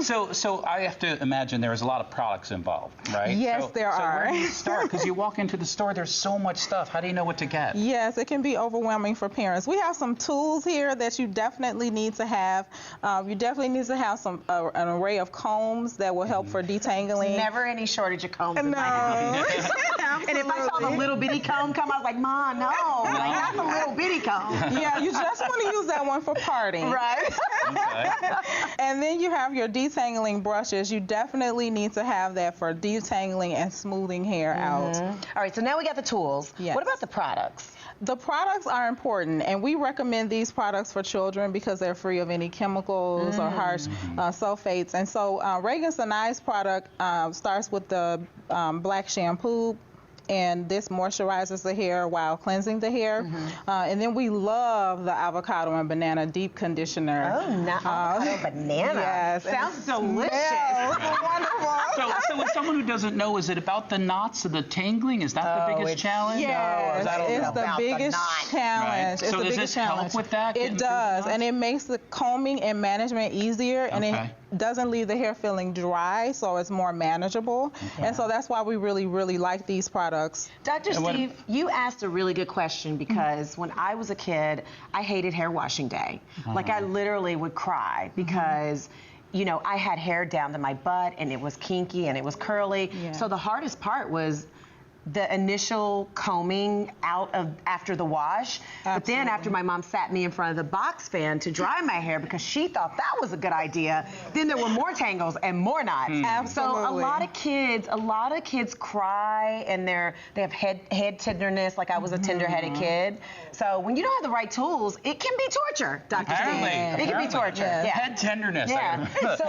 So I have to imagine there's a lot of products involved, right? Yes, there are. So where do you start? Because you walk into the store, there's so much stuff. How do you know what to get? Yes, it can be overwhelming for parents. We have some tools here that you definitely need to have. You definitely need to have an array of combs that will help for detangling. Never any shortage of combs in No. my house. And if I saw the little bitty comb come, I was like, Ma, no, like, not the little bitty comb. Yeah, you just want to use that one for parting. Right. Okay. And then you have your detangling brushes. You definitely need to have that for detangling and smoothing hair out. All right, so now we got the tools. Yes. What about the products? The products are important, and we recommend these products for children because they're free of any chemicals or harsh sulfates. And so Reagan's the Nice product starts with the black shampoo, and this moisturizes the hair while cleansing the hair. And then we love the avocado and banana deep conditioner. Oh, avocado banana. Yes. Sounds delicious. Wonderful. So as someone who doesn't know, is it about the knots and the tangling? Is that the biggest challenge? Yes, it's the biggest challenge. Right. So does this help with that? It does, and it makes the combing and management easier, and it doesn't leave the hair feeling dry, so it's more manageable. And so that's why we really, really like these products. Dr. Steve, you asked a really good question because when I was a kid, I hated hair washing day. Like, I literally would cry because you know, I had hair down to my butt and it was kinky and it was curly. So the hardest part was the initial combing out of after the wash. But then after my mom sat me in front of the box fan to dry my hair because she thought that was a good idea, then there were more tangles and more knots. So a lot of kids cry and they have head tenderness, like I was a tender-headed kid. So when you don't have the right tools, it can be torture, Dr. Steve. It can be torture. Head tenderness. So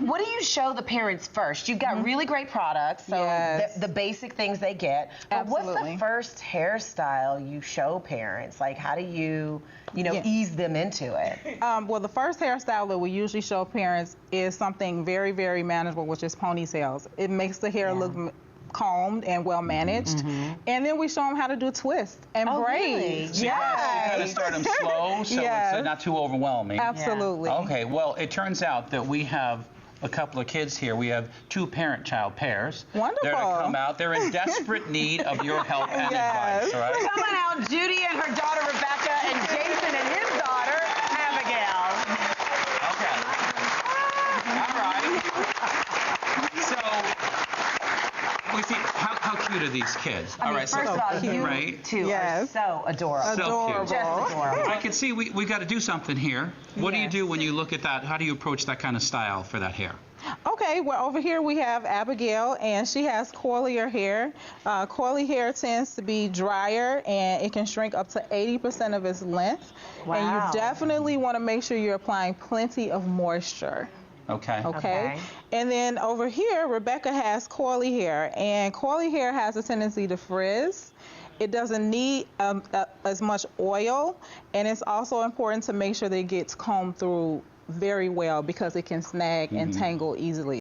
what do you show the parents first? You've got really great products, so the basic things they get. But what's the first hairstyle you show parents? Like, how do you, ease them into it? Well, the first hairstyle that we usually show parents is something very, very manageable, which is ponytails. It makes the hair look combed and well managed. And then we show them how to do twists and braids. So you kind of start them slow, so it's not too overwhelming. Absolutely. Okay, well, it turns out that we have a couple of kids here. We have 2 parent-child pairs. Wonderful. They're going to come out. They're in desperate need of your help and advice, all right? Coming out, Judy and her daughter, Rebecca, and Jason and his daughter, Abigail. Okay. All right. So, we see, how cute are these kids? I mean, first of all, you two are so adorable. So cute. Just adorable. I can see we've got to do something here. What do you do when you look at that? How do you approach that kind of style for that hair? Okay, well, over here we have Abigail, and she has coilier hair. Coily hair tends to be drier, and it can shrink up to 80% of its length. Wow. And you definitely want to make sure you're applying plenty of moisture. Okay. And then over here, Rebecca has coily hair, and coily hair has a tendency to frizz. It doesn't need as much oil, and it's also important to make sure that it gets combed through very well because it can snag and tangle easily.